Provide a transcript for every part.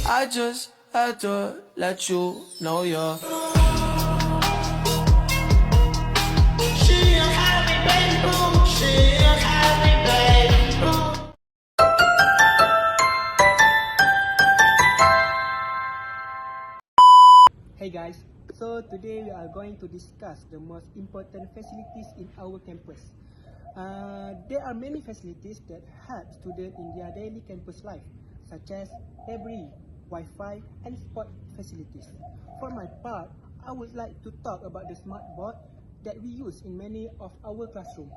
I just had to let you know you're. She a happy baby, she a happy baby. Hey guys, so today we are going to discuss the most important facilities in our campus. There are many facilities that help students in their daily campus life, such as library, Wi-Fi, and sport facilities. For my part, I would like to talk about the smart board that we use in many of our classrooms.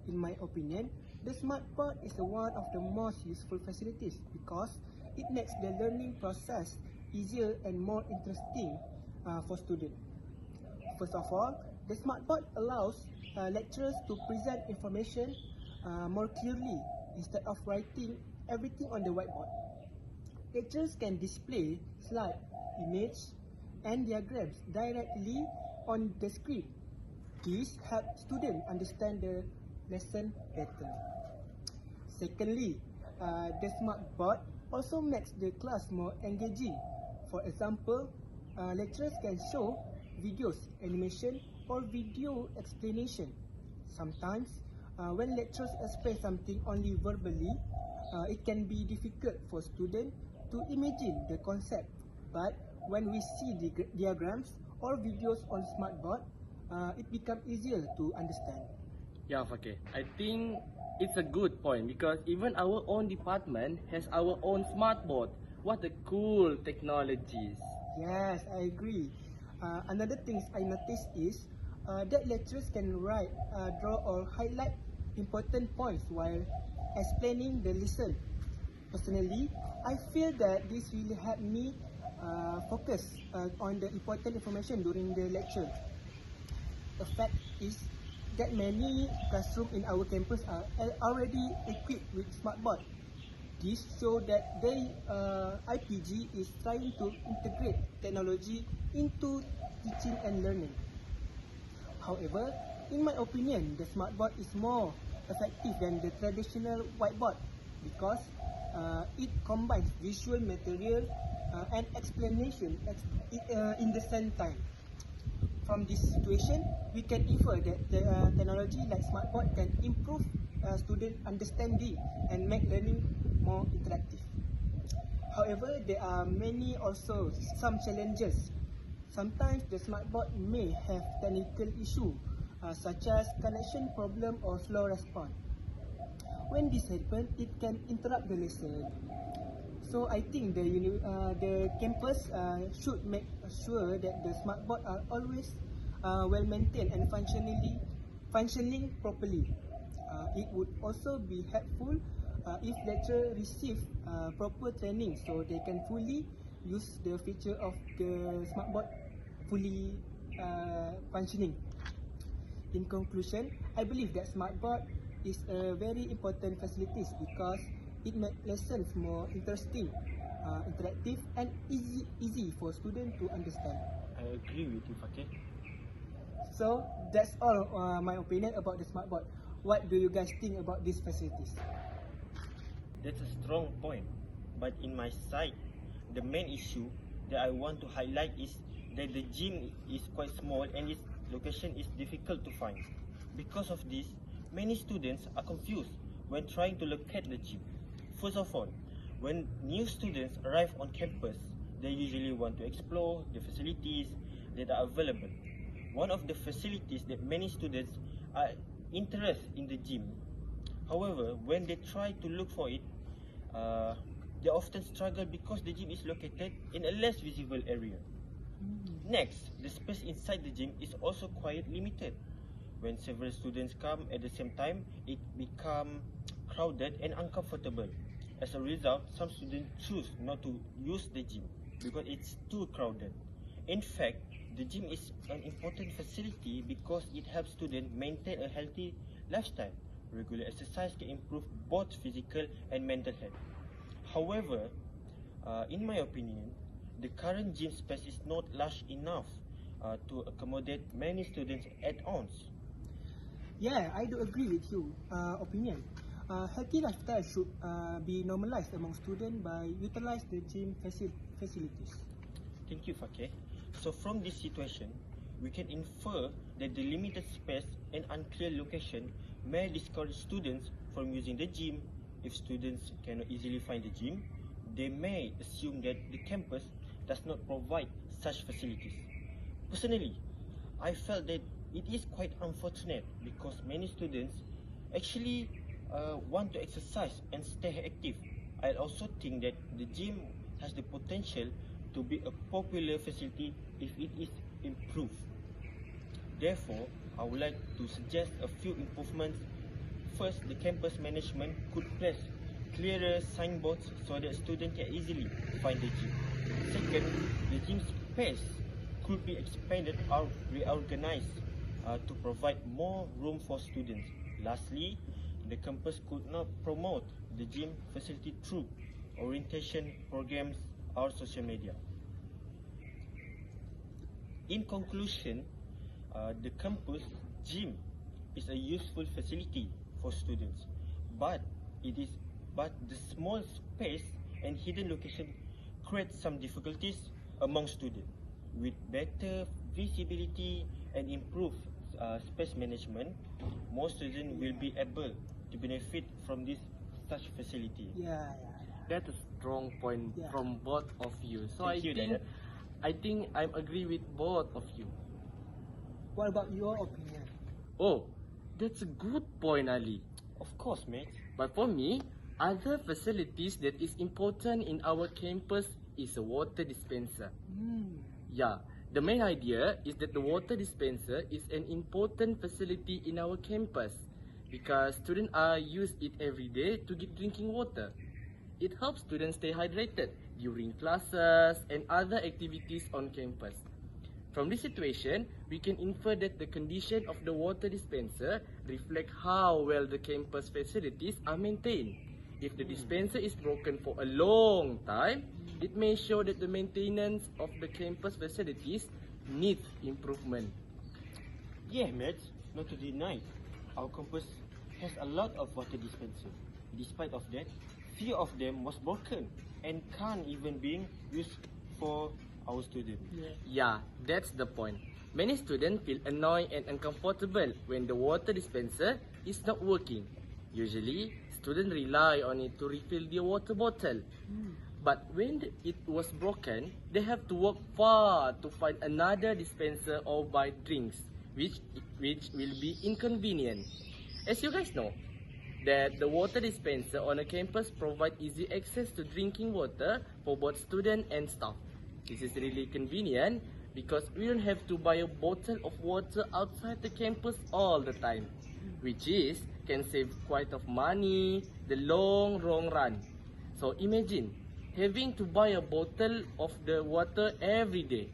In my opinion, the smart board is one of the most useful facilities because it makes the learning process easier and more interesting for students. First of all, the smart board allows lecturers to present information more clearly instead of writing everything on the whiteboard. Lecturers can display slide, image, and diagrams directly on the screen. This helps students understand the lesson better. Secondly, the smart board also makes the class more engaging. For example, lecturers can show videos, animation, or video explanation. Sometimes, when lecturers explain something only verbally, it can be difficult for students to imagine the concept. But when we see the diagrams or videos on smartboard, it becomes easier to understand. Yeah, Fakir. I think it's a good point because even our own department has our own smart board. What a cool technologies. Yes, I agree. Another thing I noticed is that lecturers can write, draw, or highlight important points while explaining the lesson. Personally, I feel that this will help me focus on the important information during the lecture. The fact is that many classrooms in our campus are already equipped with smartboard. This shows that IPG is trying to integrate technology into teaching and learning. However, in my opinion, the smartboard is more effective than the traditional whiteboard because it combines visual material and explanation in the same time. From this situation, we can infer that the technology like smartboard can improve student understanding and make learning more interactive. However, there are some challenges. Sometimes the smartboard may have technical issue such as connection problem or slow response. When this happens, it can interrupt the lesson. So I think the campus should make sure that the smart board are always well maintained and functioning properly. It would also be helpful if lecturers receive proper training so they can fully use the feature of the smart board fully functioning. In conclusion, I believe that smart board is a very important facility because it makes lessons more interesting, interactive, and easy for students to understand. I agree with you, Fakir. So that's all my opinion about the smart board. What do you guys think about these facilities? That's a strong point. But in my side, the main issue that I want to highlight is that the gym is quite small and its location is difficult to find. Because of this, many students are confused when trying to locate the gym. First of all, when new students arrive on campus, they usually want to explore the facilities that are available. One of the facilities that many students are interested in the gym. However, when they try to look for it, they often struggle because the gym is located in a less visible area. Next, the space inside the gym is also quite limited. When several students come at the same time, it becomes crowded and uncomfortable. As a result, some students choose not to use the gym because it's too crowded. In fact, the gym is an important facility because it helps students maintain a healthy lifestyle. Regular exercise can improve both physical and mental health. However, in my opinion, the current gym space is not large enough to accommodate many students at once. Yeah, I do agree with you opinion. Healthy lifestyle should be normalized among students by utilize the gym facilities. Thank you, Fakir. So from this situation, we can infer that the limited space and unclear location may discourage students from using the gym. If students cannot easily find the gym, they may assume that the campus does not provide such facilities. Personally, I felt that it is quite unfortunate because many students actually want to exercise and stay active. I also think that the gym has the potential to be a popular facility if it is improved. Therefore, I would like to suggest a few improvements. First, the campus management could place clearer signboards so that students can easily find the gym. Second, the gym space could be expanded or reorganized to provide more room for students. Lastly, the campus could not promote the gym facility through orientation programs or social media. In conclusion, the campus gym is a useful facility for students, but the small space and hidden location create some difficulties among students. With better visibility and improved space management, more students will be able to benefit from this such facility. Yeah. That's a strong point Yeah. from both of you. So Thank you, Dayat. I think I agree with both of you. What about your opinion? Oh, that's a good point, Ali. Of course, mate. But for me, other facilities that is important in our campus is a water dispenser. Yeah, the main idea is that the water dispenser is an important facility in our campus because students are use it every day to get drinking water. It helps students stay hydrated during classes and other activities on campus. From this situation, we can infer that the condition of the water dispenser reflect how well the campus facilities are maintained. If the dispenser is broken for a long time, it may show that the maintenance of the campus facilities need improvement. Yeah, mate. Not to deny, our campus has a lot of water dispensers. Despite of that, few of them was broken and can't even be used for our students. Yeah, that's the point. Many students feel annoyed and uncomfortable when the water dispenser is not working. Usually, students rely on it to refill their water bottle. But when it was broken, they have to walk far to find another dispenser or buy drinks, which will be inconvenient. As you guys know, that the water dispenser on a campus provide easy access to drinking water for both student and staff. This is really convenient because we don't have to buy a bottle of water outside the campus all the time, which is can save quite of money the long run. So imagine having to buy a bottle of the water every day.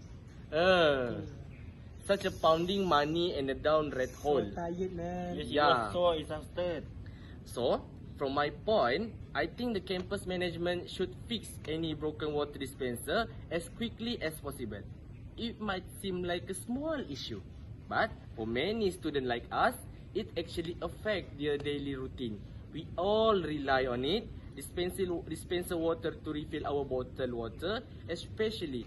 Such a pounding money and a down red hole. So tired, man. Yes, Yeah. it was so exhausted. So, from my point, I think the campus management should fix any broken water dispenser as quickly as possible. It might seem like a small issue, but for many students like us, it actually affects their daily routine. We all rely on it, dispenser water to refill our bottled water, especially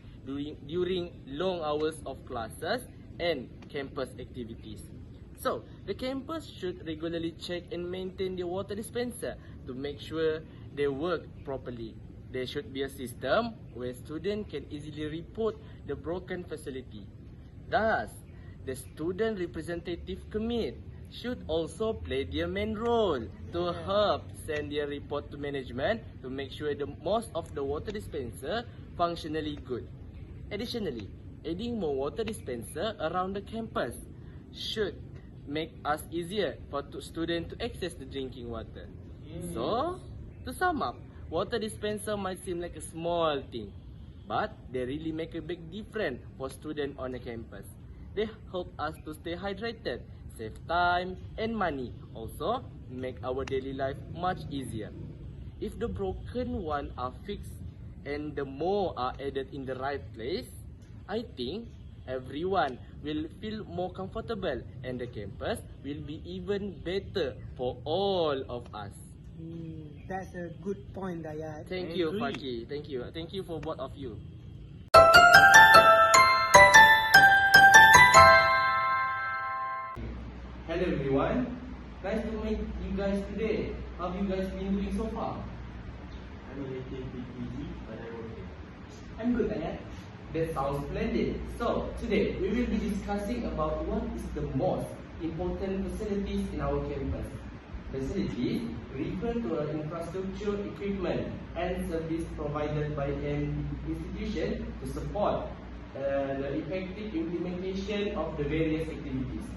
during long hours of classes and campus activities. So, the campus should regularly check and maintain the water dispenser to make sure they work properly. There should be a system where students can easily report the broken facility. Thus, the student representative committee should also play their main role to help send their report to management to make sure the most of the water dispenser functionally good. Additionally, adding more water dispenser around the campus should make us easier for students to access the drinking water. So, to sum up, water dispenser might seem like a small thing, but they really make a big difference for students on the campus. They help us to stay hydrated, save time and money, also make our daily life much easier. If the broken ones are fixed and the more are added in the right place, I think everyone will feel more comfortable and the campus will be even better for all of us. That's a good point, Dayat. Thank I you, agree. Faki. Thank you. Thank you for both of you. Hello everyone. Nice to meet you guys today. How have you guys been doing so far? I'm a little bit busy, but I'm okay. I'm good, Dayat. That sounds splendid. So, today we will be discussing about what is the most important facilities in our campus. Facilities refer to infrastructure, equipment and service provided by an institution to support the effective implementation of the various activities.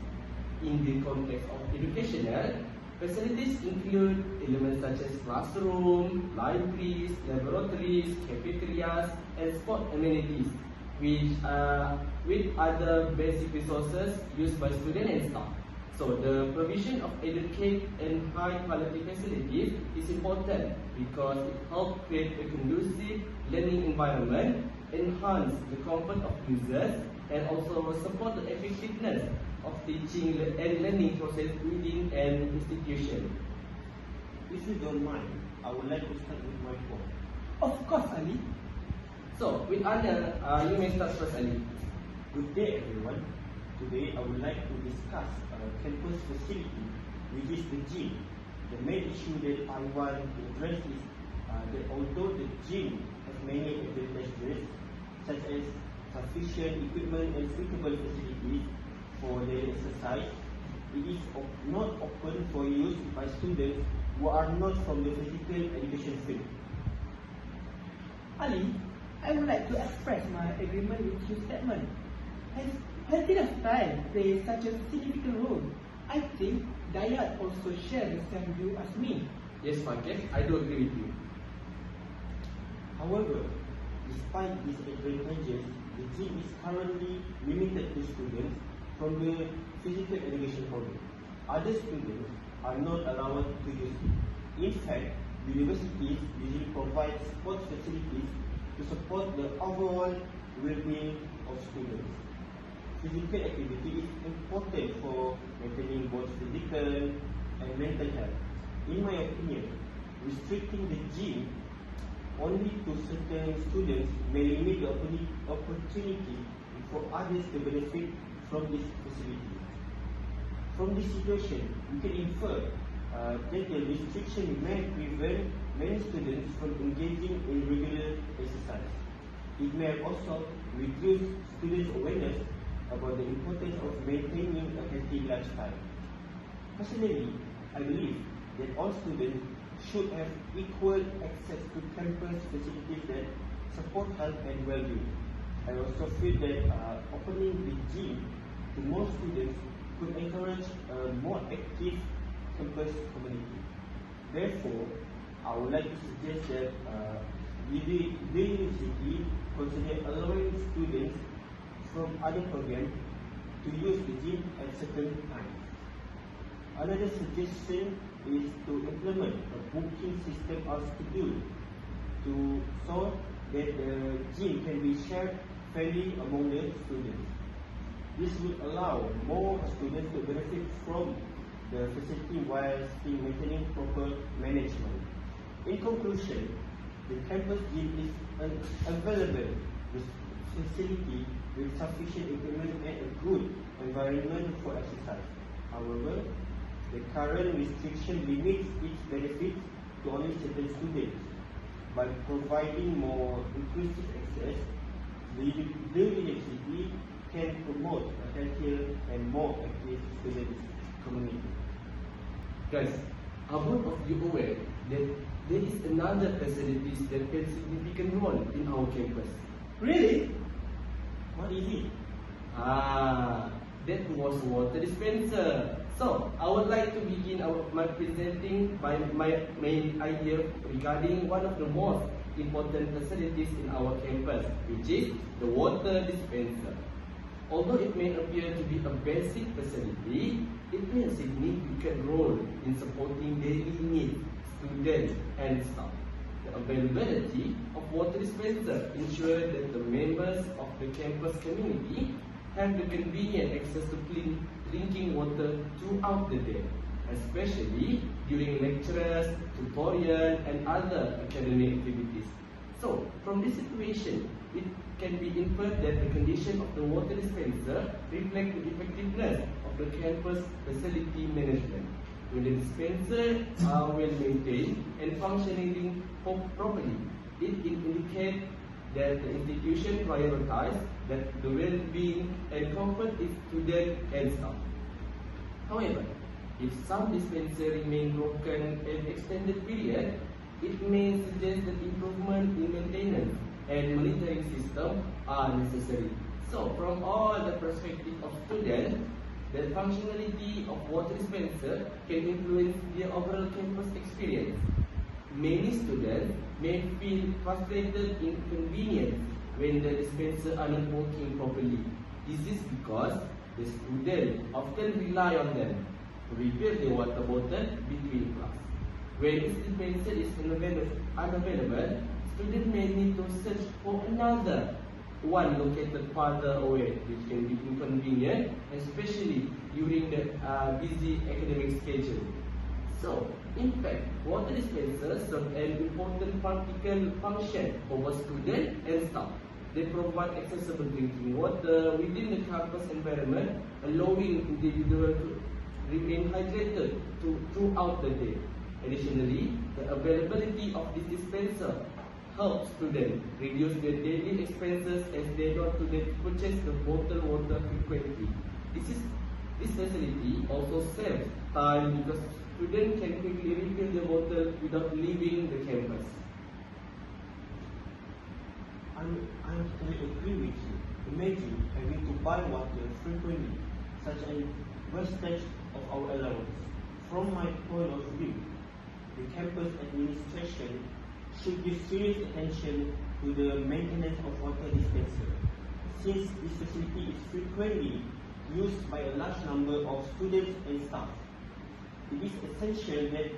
In the context of educational, facilities include elements such as classroom, libraries, laboratories, cafeterias, and sport amenities, which with other basic resources used by students and staff. So the provision of adequate and high quality facilities is important because it helps create a conducive learning environment, enhance the comfort of users, and also support the effectiveness of teaching and learning process within an institution. If you don't mind, I would like to start with my point. Of course, Ali. So, with honor, you may start first, Ali. Good day, everyone. Today, I would like to discuss campus facility, which is the gym. The main issue that I want to address is that although the gym has many advantages, such as sufficient equipment and suitable facilities for daily exercise, it is not open for use by students who are not from the physical education field. Ali, I would like to express my agreement with your statement. Healthiness style plays such a significant role. I think Dayat also shares the same view as me. Yes, Pankaj, I do agree with you. However, despite these advantages, the gym is currently limited to students from the physical education program. Other students are not allowed to use it. In fact, universities usually provide sports facilities to support the overall well-being of students. Physical activity is important for maintaining both physical and mental health. In my opinion, restricting the gym only to certain students may limit the opportunity for others to benefit from this facility. From this situation, we can infer that the restriction may prevent many students from engaging in regular exercise. It may also reduce students' awareness about the importance of maintaining a healthy lifestyle. Personally, I believe that all students should have equal access to campus facilities that support health and well-being. I also feel that opening the gym to more students could encourage a more active campus community. Therefore, I would like to suggest that the university consider allowing students from other programs to use the gym at certain times. Another suggestion is to implement a booking system or schedule so that the gym can be shared fairly among the students. This will allow more students to benefit from the facility while still maintaining proper management. In conclusion, the campus gym is an available facility with sufficient equipment and a good environment for exercise. However, the current restriction limits its benefits to only certain students. By providing more inclusive access, the university can promote a healthier and more active student community. Guys, are both of you aware that there is another facilities that plays a significant role in our campus? Really? What is it? That was water dispenser. So, I would like to begin my presenting by my main idea regarding one of the most important facilities in our campus, which is the water dispenser. Although it may appear to be a basic facility, it plays a significant role in supporting daily needs, students and staff. The availability of water dispenser ensures that the members of the campus community have the convenient access to clean drinking water throughout the day. especially during lectures, tutorial, and other academic activities. So, from this situation, it can be inferred that the condition of the water dispenser reflect the effectiveness of the campus facility management. When the dispensers are well maintained and functioning properly, it indicates that the institution prioritizes that the well-being and comfort of students and staff. However, if some dispensers remain broken an extended period, it may suggest that improvement in maintenance and monitoring system are necessary. So, from all the perspective of students, the functionality of water dispenser can influence their overall campus experience. Many students may feel frustrated and inconvenienced when the dispensers are not working properly. This is because the students often rely on them to refill their water bottle between class. When this dispenser is unavailable, students may need to search for another one located farther away, which can be inconvenient, especially during the busy academic schedule. So, in fact, water dispensers serve an important practical function for both students and staff. They provide accessible drinking water within the campus environment, allowing individuals to remain hydrated throughout the day. Additionally, the availability of this dispenser helps students reduce their daily expenses as they don't need to purchase the bottled water frequently. This facility also saves time because students can quickly refill the bottle without leaving the campus. I totally agree with you. Imagine having to buy water frequently, such a wastage of our allowance. From my point of view, the campus administration should give serious attention to the maintenance of water dispenser, since this facility is frequently used by a large number of students and staff. It is essential that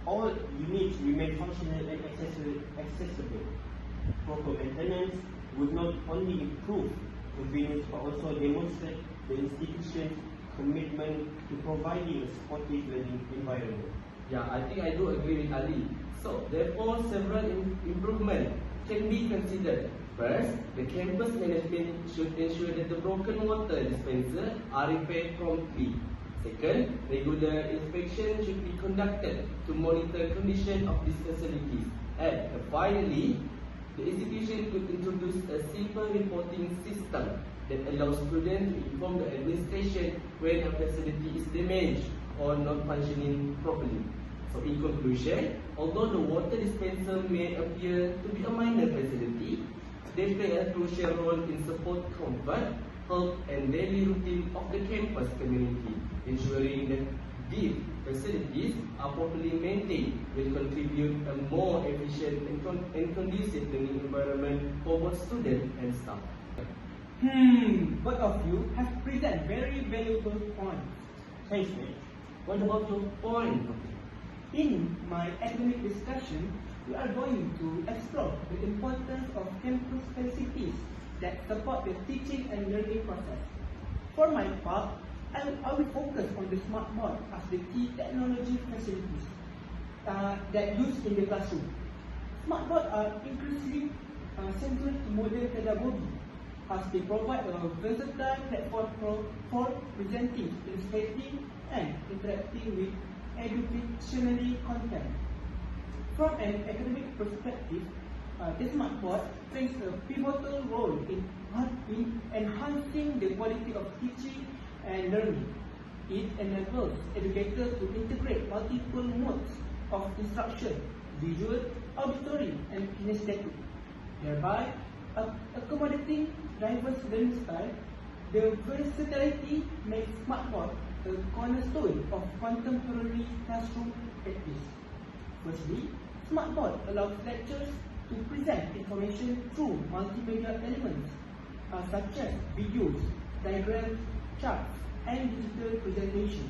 all units remain functional and accessible. Proper maintenance would not only improve convenience but also demonstrate the institution's commitment to providing a supportive learning environment. Yeah, I think I do agree with Ali. So, therefore, several improvements can be considered. First, the campus management should ensure that the broken water dispensers are repaired promptly. Second, regular inspection should be conducted to monitor condition of these facilities. And finally, the institution could introduce a simple reporting system that allows students to inform the administration when a facility is damaged or not functioning properly. So in conclusion, although the water dispenser may appear to be a minor facility, they play a crucial role in support comfort, health and daily routine of the campus community. Ensuring that these facilities are properly maintained will contribute a more efficient and conducive learning environment for both students and staff. Both of you have presented very valuable points. Thanks, mate. What about your point? In my academic discussion, we are going to explore the importance of campus facilities that support the teaching and learning process. For my part, I will focus on the smart board as the key technology facilities that used in the classroom. Smart boards are increasingly central to modern pedagogy as they provide a versatile platform for presenting, illustrating, and interacting with educationally content. From an academic perspective, the smart board plays a pivotal role in enhancing the quality of teaching and learning. It enables educators to integrate multiple modes of instruction, visual, auditory, and kinesthetic, thereby accommodating diverse learning styles. The versatility makes SmartBoard a cornerstone of contemporary classroom practice. Firstly, SmartBoard allows lecturers to present information through multimedia elements such as videos, diagrams, charts, and digital presentation.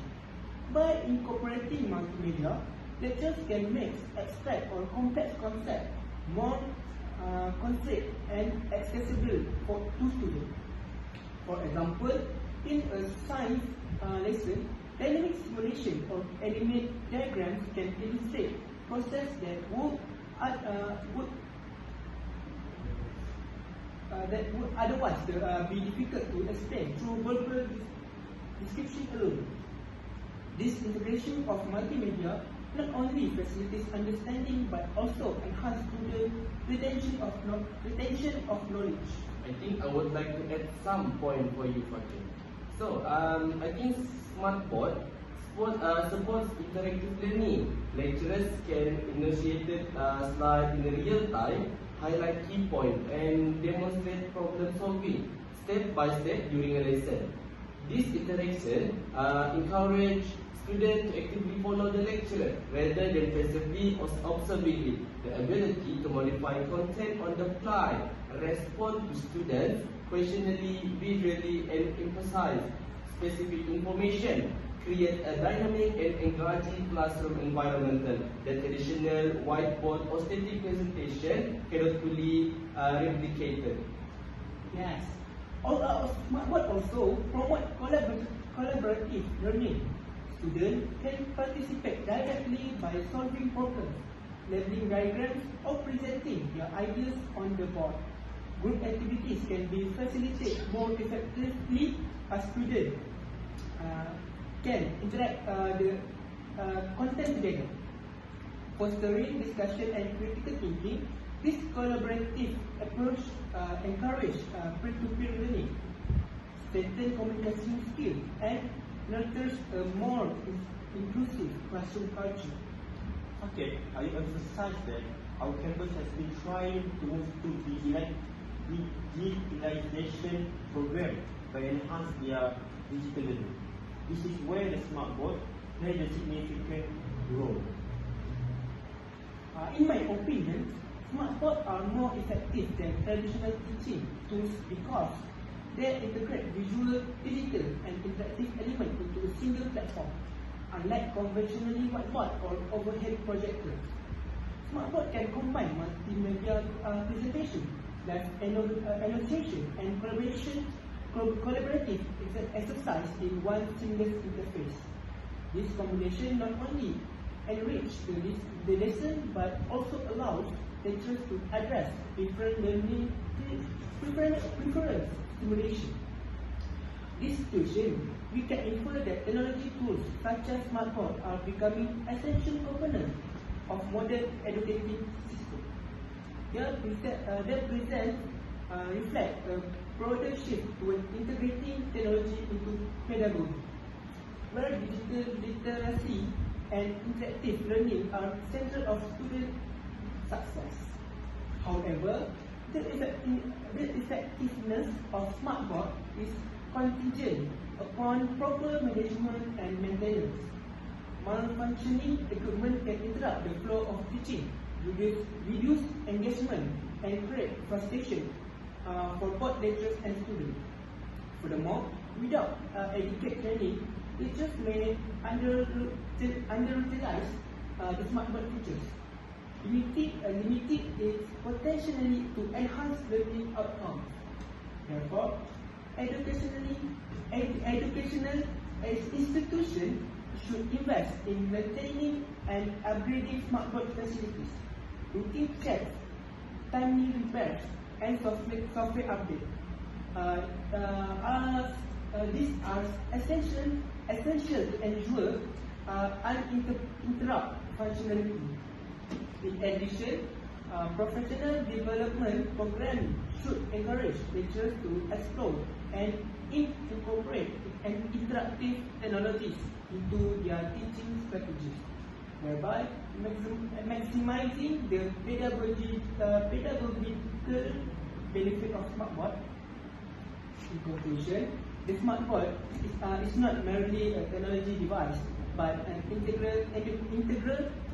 By incorporating multimedia, lecturers can make abstract or complex concepts more concise and accessible to students. For example, in a science lesson, Dynamic simulation or animate diagrams can illustrate process that would otherwise be difficult to explain through verbal description alone. This integration of multimedia not only facilitates understanding but also enhances student retention of knowledge. I think I would like to add some point for you, Fakir. So, I think SmartBoard supports interactive learning. Lecturers can initiate slide in real time, highlight key points, and demonstrate problem solving step by step during a lesson. This interaction encourage students to actively follow the lecturer rather than passively or observingly. The ability to modify content on the fly, respond to students questioningly, visually, and emphasize specific information, create a dynamic and engaging classroom environment that traditional whiteboard or static presentation cannot fully replicate. Yes. SmartBoard also promote collaborative learning. Students can participate directly by solving problems, labeling diagrams, or presenting their ideas on the board. Group activities can be facilitated more effectively as students can interact the content together. Fostering discussion and critical thinking, this collaborative approach encourages peer-to-peer learning, strengthens communication skills, and nurtures a more inclusive classroom culture. Okay, I emphasize that our campus has been trying to move to digitalization program by enhance their digital learning. This is where the SmartBoard plays a significant role. In my opinion, SmartBoard are more effective than traditional teaching tools because they integrate visual, digital, and interactive elements into a single platform, unlike conventionally whiteboard or overhead projectors. SmartBoard can combine multimedia presentation, live annotation, and collaborative exercise in one seamless interface. This combination not only enriches the lesson but also allows lecturers to address different learning preference stimulation. This situation, we can infer that technology tools such as SmartBoard are becoming essential components of modern educative system. They reflect a broader shift toward integrating technology into pedagogy, where digital literacy and interactive learning are central of student success. However, the effectiveness of SmartBoard is contingent upon proper management and maintenance. Malfunctioning equipment can interrupt the flow of teaching, reduce engagement, and create frustration for both lecturers and students. Furthermore, without adequate training, teachers may underutilize the SmartBoard features, limiting its potentially to enhance learning outcomes. Therefore, educational institutions should invest in maintaining and upgrading SmartBoard facilities, routine checks, timely repairs, and software updates. These are essential to ensure uninterrupted functionality. In addition, professional development programs should encourage lecturers to explore and incorporate interactive technologies into their teaching strategies, thereby maximizing the pedagogical benefit of SmartBoard. In conclusion, the SmartBoard is not merely a technology device, but an integral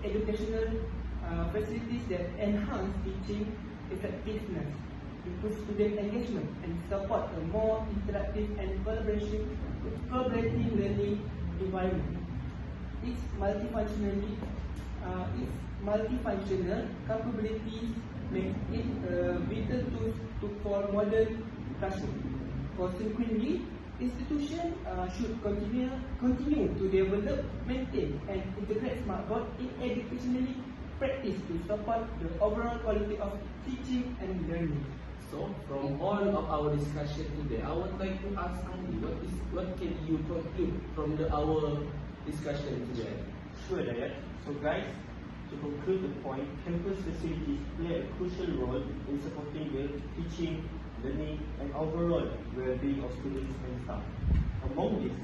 educational facilities that enhance teaching effectiveness, improve student engagement, and support a more interactive and collaborative learning environment. Its multifunctional capabilities make it a vital tool for modern classroom. Consequently, Institutions should continue to develop, maintain, and integrate smart board in educationally practice to support the overall quality of teaching and learning. So, from all of our discussion today, I would like to ask Andy, what can you conclude from our discussion today? Sure, Dayat. So guys, to conclude the point, campus facilities play a crucial role in supporting the teaching, learning, and overall well-being of students and staff. Among these,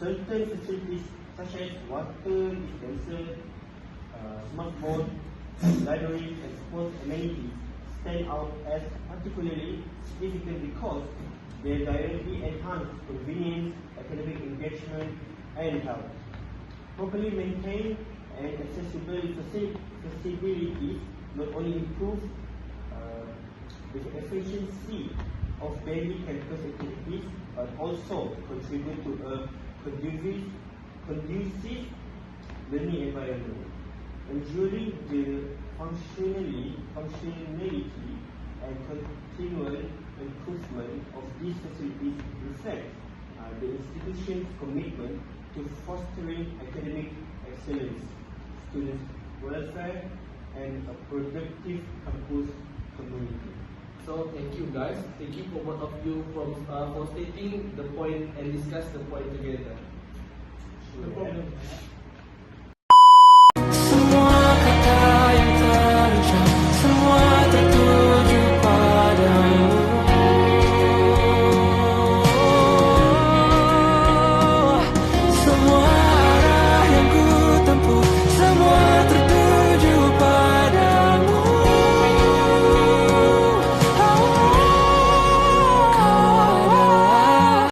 certain facilities such as water dispenser, smart board, library, and sports amenities stand out as particularly significant because they directly enhance convenience, academic engagement, and health. Properly maintained and accessible facilities not only improve the efficiency of daily campus activities but also contribute to a conducive learning environment. Ensuring the functionality and continual improvement of these facilities reflects the institution's commitment to fostering academic excellence, student welfare, and a productive campus community. So, thank you guys. Thank you for both of you for stating the point and discuss the point together. No problem.